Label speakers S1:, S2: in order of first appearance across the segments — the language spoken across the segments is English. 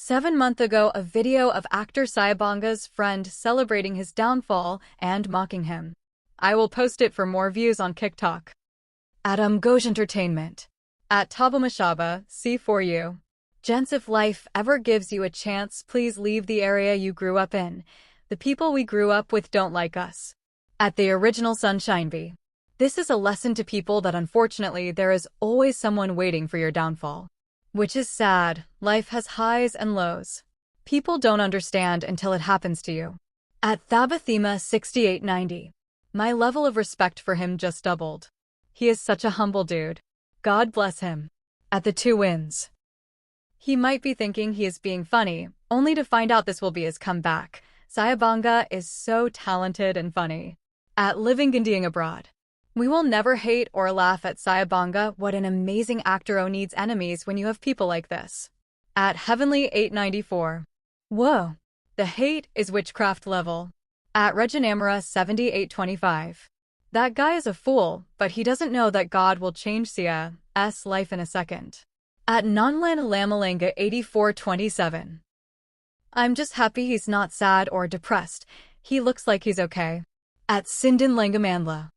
S1: 7 months ago, a video of actor Siyabonga's friend celebrating his downfall and mocking him. I will post it for more views on TikTok. At Goj Entertainment. At Tabamashaba, C for you. Gents, if life ever gives you a chance, please leave the area you grew up in. The people we grew up with don't like us. At the original Sunshine V. This is a lesson to people that unfortunately there is always someone waiting for your downfall. Which is sad. Life has highs and lows. People don't understand until it happens to you. At Thabathema 6890. My level of respect for him just doubled. He is such a humble dude. God bless him. At the Two Wins. He might be thinking he is being funny, only to find out this will be his comeback. Siyabonga is so talented and funny. At Living Indian Abroad. We will never hate or laugh at Siyabonga. What an amazing actor. Oh, needs enemies when you have people like this. At Heavenly 894. Whoa. The hate is witchcraft level. At Reginamara 7825. That guy is a fool, but he doesn't know that God will change Siya's life in a second. At Nanlan Lamalanga 8427. I'm just happy he's not sad or depressed. He looks like he's okay. At Sindan Langamandla.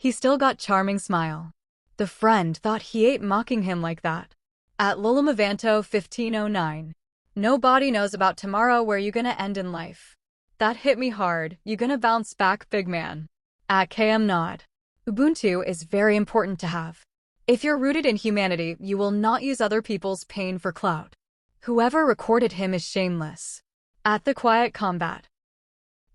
S1: He still got charming smile. The friend thought he ate mocking him like that. At Lulamavanto 1509. Nobody knows about tomorrow, where you gonna end in life. That hit me hard. You gonna bounce back, big man. At KM Nod. Ubuntu is very important to have. If you're rooted in humanity, you will not use other people's pain for clout. Whoever recorded him is shameless. At The Quiet Combat.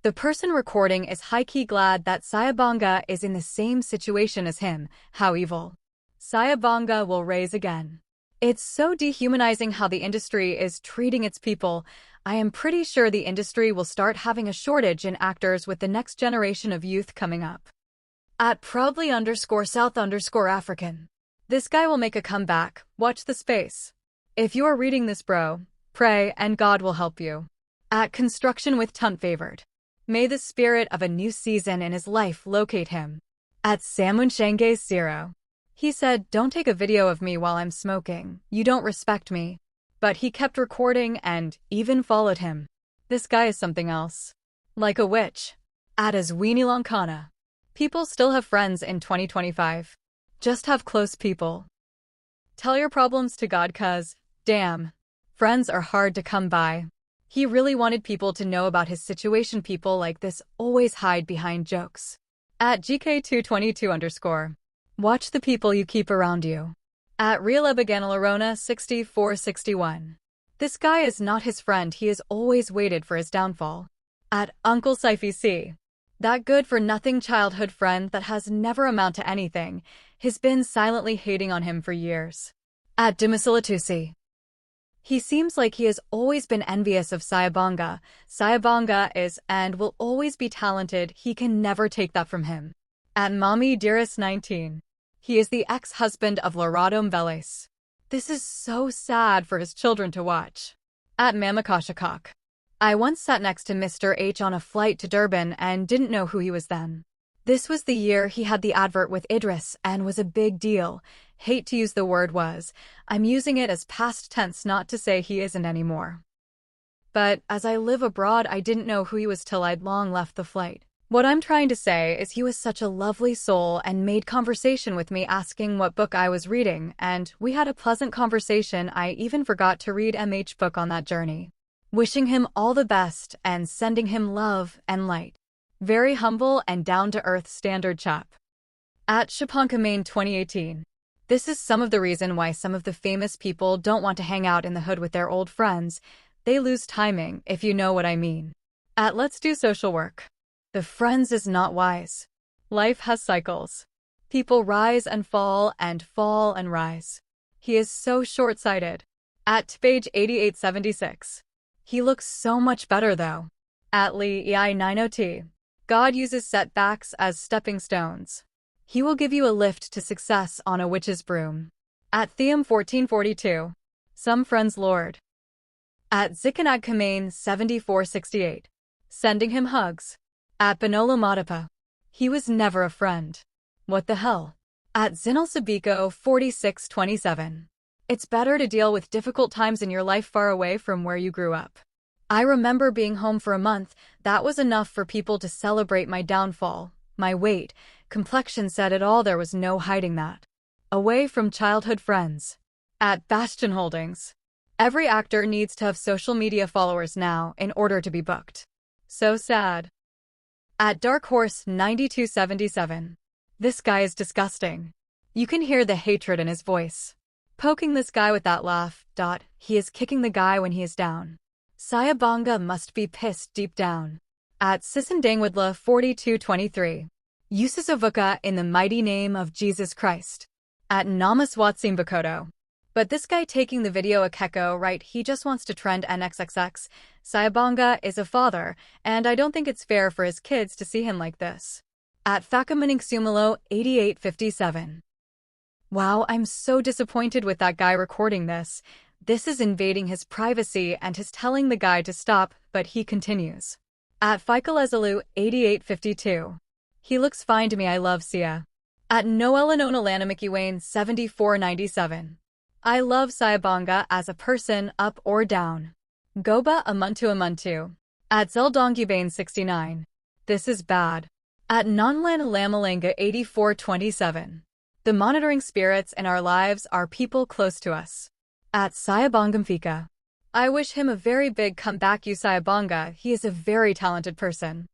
S1: The person recording is high-key glad that Siyabonga is in the same situation as him. How evil. Siyabonga will rise again. It's so dehumanizing how the industry is treating its people. I am pretty sure the industry will start having a shortage in actors with the next generation of youth coming up. At proudly_South_African. This guy will make a comeback. Watch the space. If you are reading this, bro, pray and God will help you. At Construction with Tunt Favored. May the spirit of a new season in his life locate him. At Samunshenge 0. He said, don't take a video of me while I'm smoking. You don't respect me. But he kept recording and even followed him. This guy is something else. Like a witch. At Azwini Lankana. People still have friends in 2025. Just have close people. Tell your problems to God, cuz, damn, friends are hard to come by. He really wanted people to know about his situation. People like this always hide behind jokes. At GK222_. Watch the people you keep around you. At Realebaganlarona 6461. This guy is not his friend. He has always waited for his downfall. At Uncle Saifi C. That good-for-nothing childhood friend that has never amounted to anything has been silently hating on him for years. At Dimisilatusi. He seems like he has always been envious of Siyabonga. Siyabonga is and will always be talented. He can never take that from him. At Mommy Dearest 19. He is the ex-husband of Lorado Mveles. This is so sad for his children to watch. At Mamakashakak. I once sat next to Mr. H on a flight to Durban and didn't know who he was then. This was the year he had the advert with Idris and was a big deal. Hate to use the word was. I'm using it as past tense, not to say he isn't anymore. But as I live abroad, I didn't know who he was till I'd long left the flight. What I'm trying to say is he was such a lovely soul and made conversation with me, asking what book I was reading, and we had a pleasant conversation. I even forgot to read MH book on that journey. Wishing him all the best and sending him love and light. Very humble and down-to-earth standard chap. At Shapanka Main 2018. This is some of the reason why some of the famous people don't want to hang out in the hood with their old friends. They lose timing, if you know what I mean. At Let's Do Social Work. The friends is not wise. Life has cycles. People rise and fall and rise. He is so short-sighted. At page 8876. He looks so much better though. At Lee EI90T. God uses setbacks as stepping stones. He will give you a lift to success on a witch's broom. At Theum 1442. Some friends Lord. At Zikanag Kamane 7468. Sending him hugs. At Banola Matapa. He was never a friend. What the hell? At Zinal Sabiko 4627. It's better to deal with difficult times in your life far away from where you grew up. I remember being home for a month. That was enough for people to celebrate my downfall. My weight, complexion said it all, there was no hiding that. Away from childhood friends. At Bastion Holdings. Every actor needs to have social media followers now in order to be booked. So sad. At Dark Horse 9277. This guy is disgusting. You can hear the hatred in his voice. Poking this guy with that laugh. He is kicking the guy when he is down. Siyabonga must be pissed deep down. At Sisindangwadla 4223. Usisavuka in the mighty name of Jesus Christ. At Namaswatsimbakoto. But this guy taking the video a keko, right? He just wants to trend NXXX. Siyabonga is a father, and I don't think it's fair for his kids to see him like this. At Fakamaningsumalo 8857. Wow, I'm so disappointed with that guy recording this. This is invading his privacy and is telling the guy to stop, but he continues. At Fikalezalu 8852. He looks fine to me, I love Siya. At NoelanonalanaMikiWayne 7497. I love Siyabonga as a person, up or down. Goba Amuntu. At Zeldongubane 69. This is bad. At Nonlanalamalanga 8427. The monitoring spirits in our lives are people close to us. At Siyabongamfika. I wish him a very big comeback, you Siyabonga, he is a very talented person.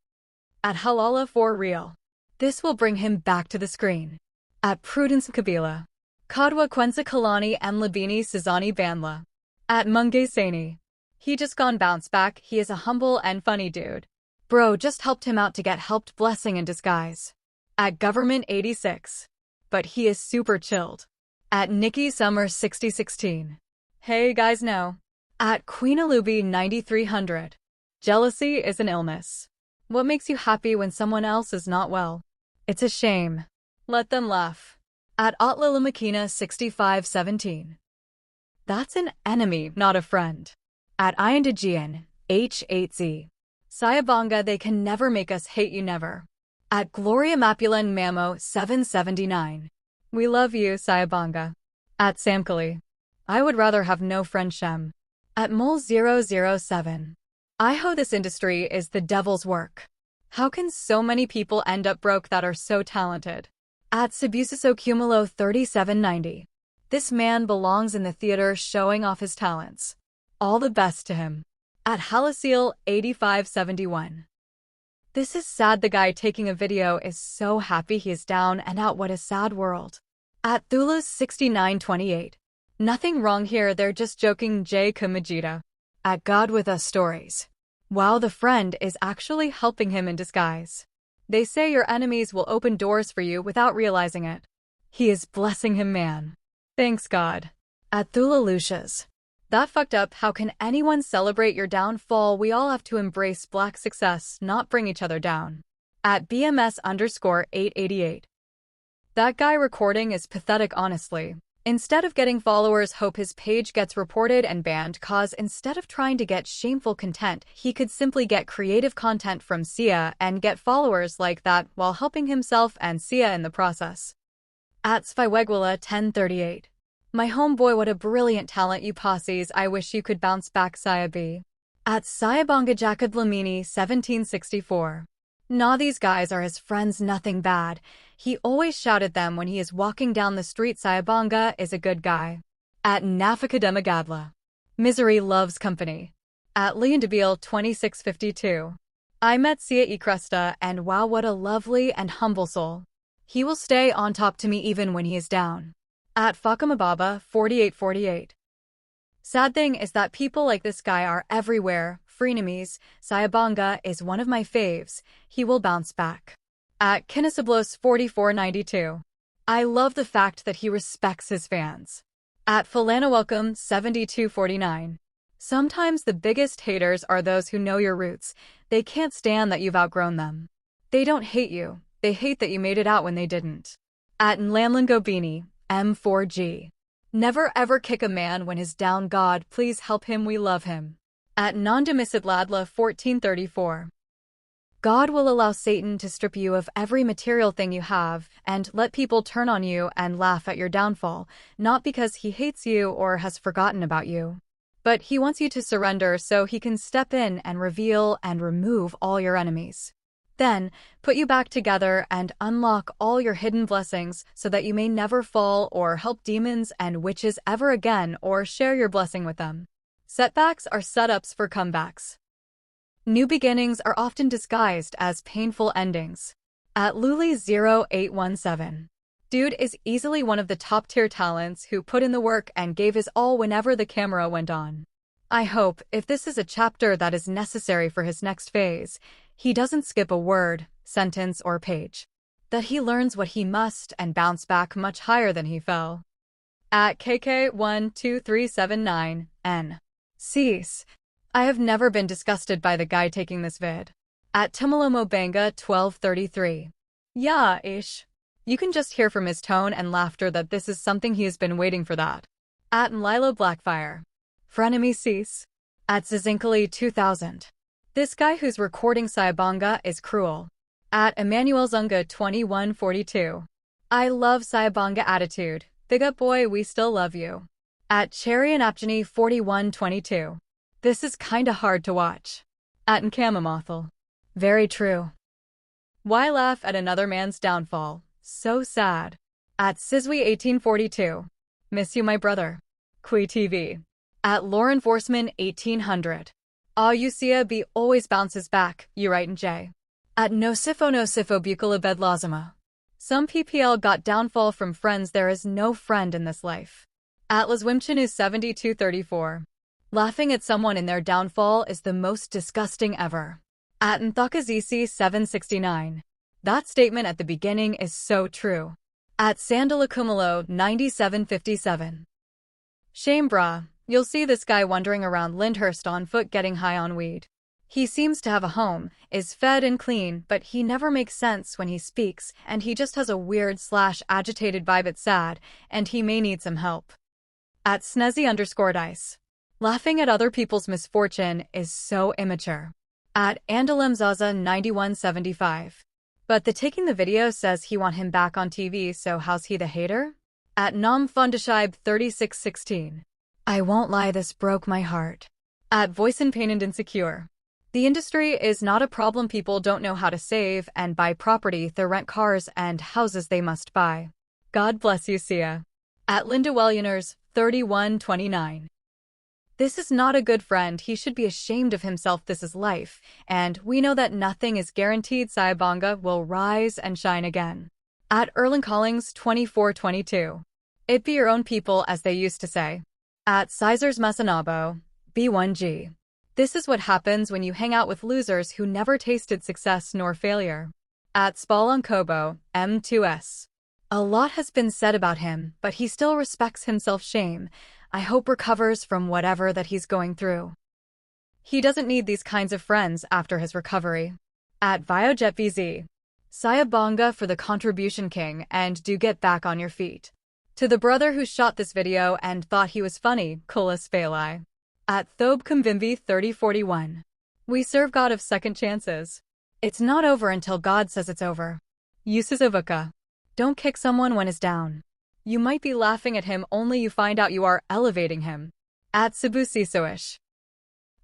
S1: At Halala for real. This will bring him back to the screen. At Prudence Kabila. Kadwa Kwensa Kalani M Labini Sizani Banla. At Munge Sani. He just gone bounce back, he is a humble and funny dude. Bro just helped him out to get helped, blessing in disguise. At Government 86. But he is super chilled. At Nikki Summer 6016. Hey guys no. At Queenalubi 9300. Jealousy is an illness. What makes you happy when someone else is not well? It's a shame. Let them laugh. At Otlalumakina 6517. That's an enemy, not a friend. At Iandagian, H8Z. Siyabonga, they can never make us hate you, never. At Gloria Mapulan Mamo 779. We love you, Siyabonga. At Samkali. I would rather have no friend Shem. At Mole007. I ho this industry is the devil's work. How can so many people end up broke that are so talented? At Sabusiso Cumulo 3790. This man belongs in the theater showing off his talents. All the best to him. At Halasil 8571. This is sad, the guy taking a video is so happy he is down and out, what a sad world. At Thulas 6928. Nothing wrong here, they're just joking, J. Kumajita. At God with Us Stories. Wow, the friend is actually helping him in disguise. They say your enemies will open doors for you without realizing it. He is blessing him, man. Thanks God. At Thula Lucia's. That fucked up, how can anyone celebrate your downfall? We all have to embrace black success, not bring each other down. At BMS_888. That guy recording is pathetic, honestly. Instead of getting followers, hope his page gets reported and banned, cause instead of trying to get shameful content, he could simply get creative content from Siya and get followers like that while helping himself and Siya in the process. At Spywegwala 1038. My homeboy, what a brilliant talent, you posses, I wish you could bounce back, Siya. At Siyabonga Jakadlamini 1764. Nah, these guys are his friends, nothing bad. He always shout at them when he is walking down the street. Siyabonga is a good guy. At Nafakademagadla. Misery loves company. At Leondabil 2652. I met Siya Cresta and wow, what a lovely and humble soul. He will stay on top to me even when he is down. At Fakamababa 4848. Sad thing is that people like this guy are everywhere. Frenemies. Siyabonga is one of my faves. He will bounce back. At Kinesablos 4492. I love the fact that he respects his fans. At Welcome 7249. Sometimes the biggest haters are those who know your roots. They can't stand that you've outgrown them. They don't hate you. They hate that you made it out when they didn't. At Nlamlingobini M4G. Never ever kick a man when he's down. God, please help him, we love him. At Nondemisidladla 1434. God will allow Satan to strip you of every material thing you have and let people turn on you and laugh at your downfall, not because he hates you or has forgotten about you, but he wants you to surrender so he can step in and reveal and remove all your enemies. Then, put you back together and unlock all your hidden blessings so that you may never fall or help demons and witches ever again or share your blessing with them. Setbacks are setups for comebacks. New beginnings are often disguised as painful endings. At Luli0817. Dude is easily one of the top-tier talents who put in the work and gave his all whenever the camera went on. I hope, if this is a chapter that is necessary for his next phase, he doesn't skip a word, sentence, or page. That he learns what he must and bounce back much higher than he fell. At KK12379N. Cease. I have never been disgusted by the guy taking this vid. At Timolomobanga1233. Yeah, ish. You can just hear from his tone and laughter that this is something he has been waiting for that. At Mlilo Blackfire. Frenemy cease. At Zizinkali2000. This guy who's recording Siyabonga is cruel. At Emmanuel Zunga 2142. I love Siyabonga attitude. Big up boy, we still love you. At Cherry and Apjani 4122. This is kinda hard to watch. At Nkamamothel. Very true. Why laugh at another man's downfall? So sad. At Sizwe 1842. Miss you my brother. Kui TV. At Lauren Forsman 1800. Usia B always bounces back, you right and J. At Nosifo Bucala Bedlazima. Some PPL got downfall from friends, there is no friend in this life. Atlas Wimchinu 7234. Laughing at someone in their downfall is the most disgusting ever. At Nthakazisi 769. That statement at the beginning is so true. At Sandalakumalo 9757. Shame brah, you'll see this guy wandering around Lyndhurst on foot getting high on weed. He seems to have a home, is fed and clean, but he never makes sense when he speaks, and he just has a weird/agitated vibe. It's sad, and he may need some help. At Snezzy_dice. Laughing at other people's misfortune is so immature. At Andalemzaza 9175. But the taking the video says he want him back on TV, so how's he the hater? At Nomfundashibe 3616. I won't lie, this broke my heart. At Voice in Pain and Insecure. The industry is not a problem, people don't know how to save and buy property, they rent cars and houses they must buy. God bless you, Sia. At Linda Wellioners 3129. This is not a good friend, he should be ashamed of himself, this is life, and we know that nothing is guaranteed. Siyabonga will rise and shine again. At Erling Collings 2422. It be your own people, as they used to say. At Sizers Masanabo, B1G. This is what happens when you hang out with losers who never tasted success nor failure. At Spalonkobo, M2S. A lot has been said about him, but he still respects himself. Shame. I hope recovers from whatever that he's going through. He doesn't need these kinds of friends after his recovery. At ViojetVZ. Siyabonga for the contribution king, and do get back on your feet. To the brother who shot this video and thought he was funny, Kulas Phalai. At Thobkumvimbi 3041. We serve God of second chances. It's not over until God says it's over. Yusuzavuka. Don't kick someone when it's down. You might be laughing at him, only you find out you are elevating him. At Sabusisoish.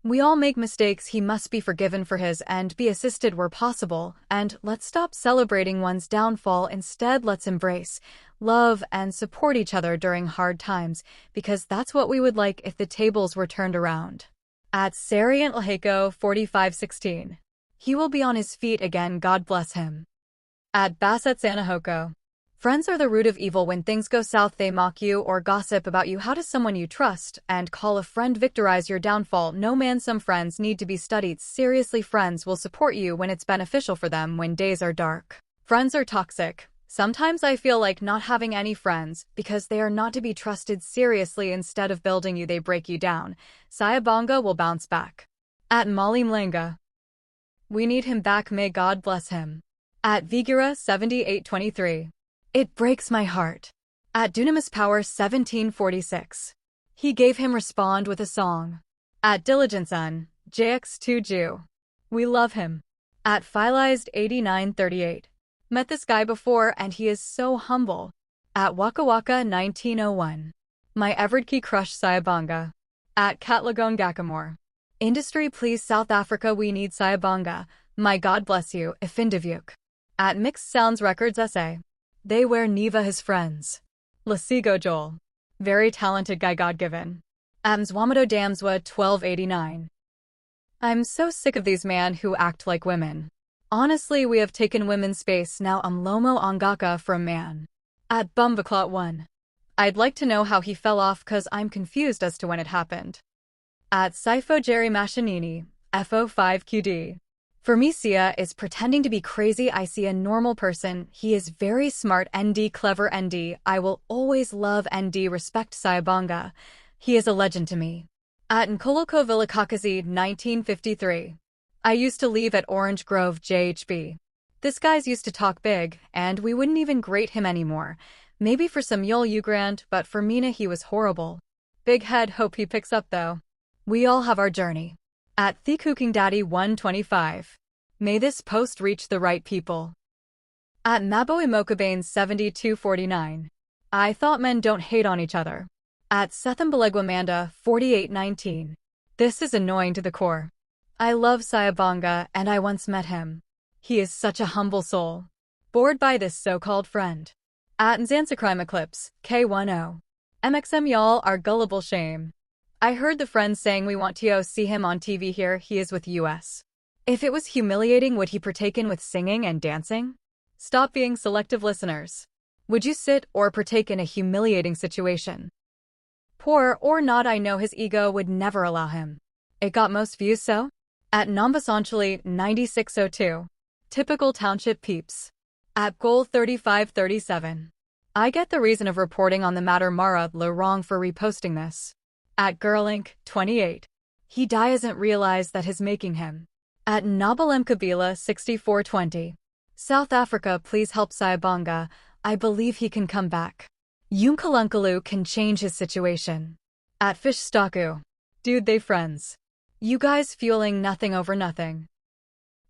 S1: We all make mistakes, he must be forgiven for his and be assisted where possible, and let's stop celebrating one's downfall. Instead, let's embrace, love, and support each other during hard times, because that's what we would like if the tables were turned around. At Sariant Laheko 4516. He will be on his feet again, God bless him. At Basset Sanahoko. Friends are the root of evil. When things go south, they mock you or gossip about you. How does someone you trust and call a friend victorize your downfall? No man, some friends need to be studied seriously. Friends will support you when it's beneficial for them when days are dark. Friends are toxic. Sometimes I feel like not having any friends because they are not to be trusted seriously. Instead of building you, they break you down. Siyabonga will bounce back. At Molly Mlenga. We need him back, may God bless him. At Vigura 7823. It breaks my heart. At Dunamis Power 1746. He gave him respond with a song. At Diligenceun, JX2 Jew. We love him. At Philized 8938. Met this guy before and he is so humble. At Waka Waka 1901. My Everydkey crush Siyabonga. At Katlagon Gakamore. Industry please South Africa we need Siyabonga. My God bless you, Ifindavuk. At Mixed Sounds Records SA. They wear Neva his friends. Lasigo Joel. Very talented guy God given. At Mzwamado Damswa 1289. I'm so sick of these men who act like women. Honestly, we have taken women's space now. Lomo Ongaka for a man. At Bumbaclot 1. I'd like to know how he fell off cause I'm confused as to when it happened. At Sifo Jerry Machinini, FO5QD. For me Sia is pretending to be crazy. I see a normal person. He is very smart ND clever ND. I will always love ND respect Siyabonga. He is a legend to me. At Nkoloko Vilakakazi 1953. I used to leave at Orange Grove JHB. This guy's used to talk big, and we wouldn't even grate him anymore. Maybe for some Yul Ugrand, but for Mina he was horrible. Big head, hope he picks up though. We all have our journey. At The Cooking Daddy 125. May this post reach the right people. At Maboe Mokabane 7249. I thought men don't hate on each other. At Sethembelegwamanda 4819. This is annoying to the core. I love Siyabonga and I once met him. He is such a humble soul. Bored by this so-called friend. At Nzansacrime Eclipse, K10. MXM y'all are gullible shame. I heard the friend saying we want to see him on TV here he is with US. If it was humiliating would he partake in with singing and dancing? Stop being selective listeners. Would you sit or partake in a humiliating situation? Poor or not I know his ego would never allow him. It got most views so? At Nambasanchali 9602. Typical township peeps. At Goal 3537. I get the reason of reporting on the matter Mara Le wrong for reposting this. At Girlink 28. He doesn't realize that his making him. At Nabalem Kabila 6420. South Africa please help Siyabonga. I believe he can come back. Yumkalunkalu can change his situation. At Fish Staku. Dude they friends. You guys fueling nothing over nothing.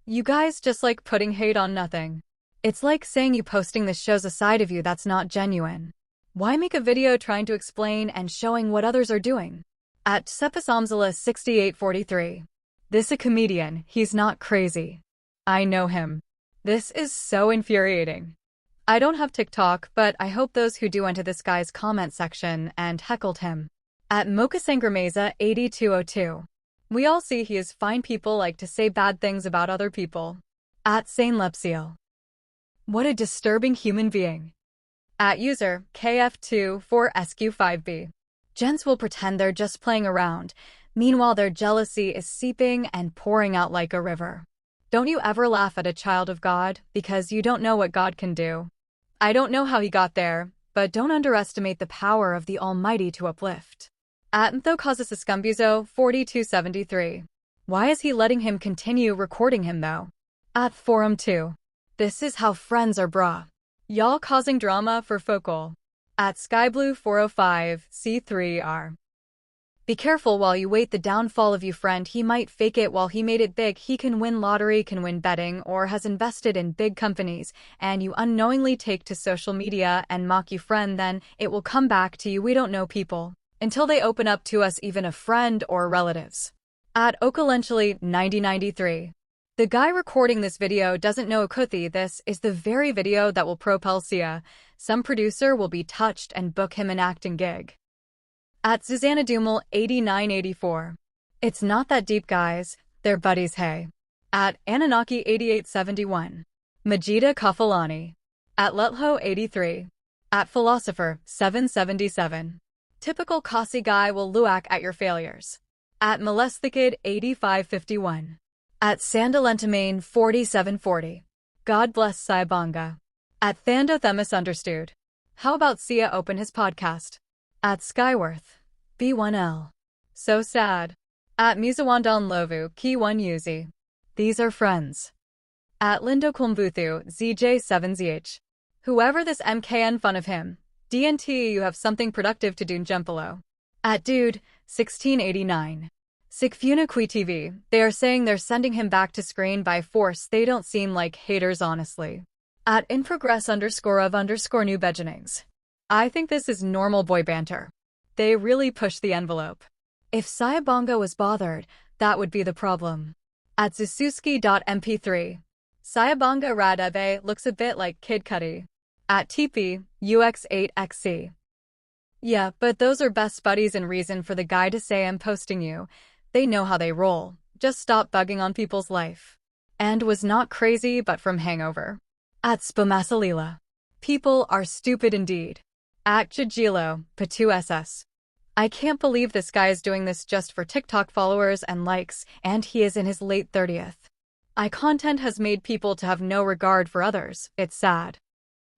S1: You guys just like putting hate on nothing. It's like saying you posting this shows a side of you that's not genuine. Why make a video trying to explain and showing what others are doing? At Sepasamzala 6843. This a comedian, he's not crazy. I know him. This is so infuriating. I don't have TikTok, but I hope those who do enter this guy's comment section and heckled him. At Mokasangramaza 8202. We all see he is fine people like to say bad things about other people. At Sane Lepsiel. What a disturbing human being. At user KF24SQ5B. Gents will pretend they're just playing around. Meanwhile their jealousy is seeping and pouring out like a river. Don't you ever laugh at a child of God because you don't know what God can do. I don't know how he got there, but don't underestimate the power of the Almighty to uplift. At Nthokazasiscumbuzo 4273. Why is he letting him continue recording him though? At Forum 2. This is how friends are brah. Y'all causing drama for Focal. At Skyblue 405 C3R. Be careful while you wait the downfall of you friend. He might fake it while he made it big. He can win lottery, can win betting, or has invested in big companies, and you unknowingly take to social media and mock you friend, then it will come back to you. We don't know people until they open up to us, even a friend or relatives. At Okalenchally 9093. The guy recording this video doesn't know Akuthi. This is the very video that will propel Sia. Some producer will be touched and book him an acting gig. At Susanna Dumel 8984. It's not that deep guys, they're buddies hey. At Anunnaki 8871. Majida Kafalani. At Letho 83. At Philosopher 777. Typical Kasi guy will luac at your failures. At Molesthikid 8551. At Sandalentamane 4740. God bless Siyabonga. At Thandothemis Understood. How about Sia open his podcast? At Skyworth. B1L. So sad. At Musawandan Lovu Ki1 Yuzi. These are friends. At Lindo Kulmbuthu ZJ7ZH. Whoever this MKN fun of him. DNT you have something productive to do Jempelo. At Dude 1689. Sikfunakui TV, they are saying they're sending him back to screen by force. They don't seem like haters, honestly. At _of_new beginnings. I think this is normal boy banter. They really push the envelope. If Siyabonga was bothered, that would be the problem. At Zisuski.mp3. Siyabonga Radebe looks a bit like Kid Cudi. At TP, UX8XC. Yeah, but those are best buddies and reason for the guy to say I'm posting you. They know how they roll. Just stop bugging on people's life. And was not crazy but from hangover. At Spamasalila. People are stupid indeed. At Jajilo, Patu SS. I can't believe this guy is doing this just for TikTok followers and likes, and he is in his late 30th. Content has made people to have no regard for others. It's sad.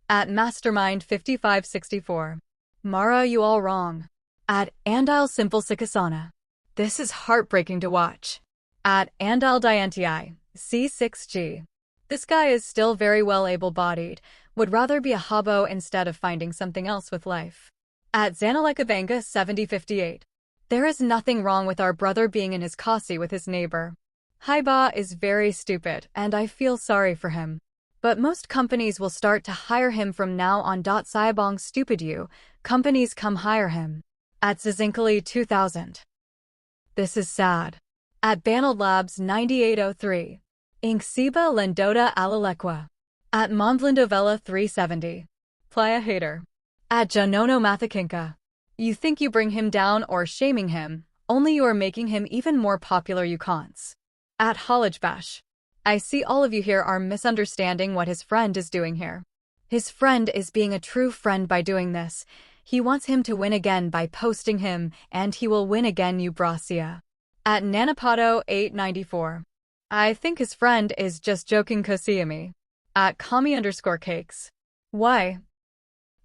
S1: At Mastermind5564. Mara, you all wrong. At Andile Simple Sikasana. This is heartbreaking to watch. At Andile Diantii, C6G. This guy is still very well able-bodied, would rather be a hobo instead of finding something else with life. At Zanalekabanga 7058. There is nothing wrong with our brother being in his kasi with his neighbor. Haiba is very stupid, and I feel sorry for him. But most companies will start to hire him from now on. Siyabong stupid you, companies come hire him. At Zizinkali 2000. This is sad. At Banald Labs 9803. Inksiba Lendota Alalekwa. At Monvlindovella 370. Playa Hater. At Janono Mathakinka. You think you bring him down or shaming him, only you are making him even more popular, you cons. At Holajbash. I see all of you here are misunderstanding what his friend is doing here. His friend is being a true friend by doing this. He wants him to win again by posting him, and he will win again, you Brasia. At Nanapato 894. I think his friend is just joking Kosiami. At Kami_cakes. Why?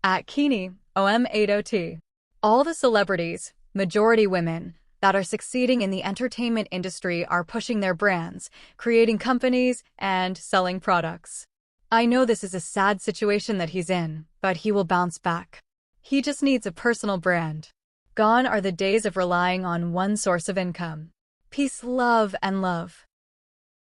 S1: At Kini, OM80T. All the celebrities, majority women, that are succeeding in the entertainment industry are pushing their brands, creating companies, and selling products. I know this is a sad situation that he's in, but he will bounce back. He just needs a personal brand. Gone are the days of relying on one source of income. Peace, love, and love.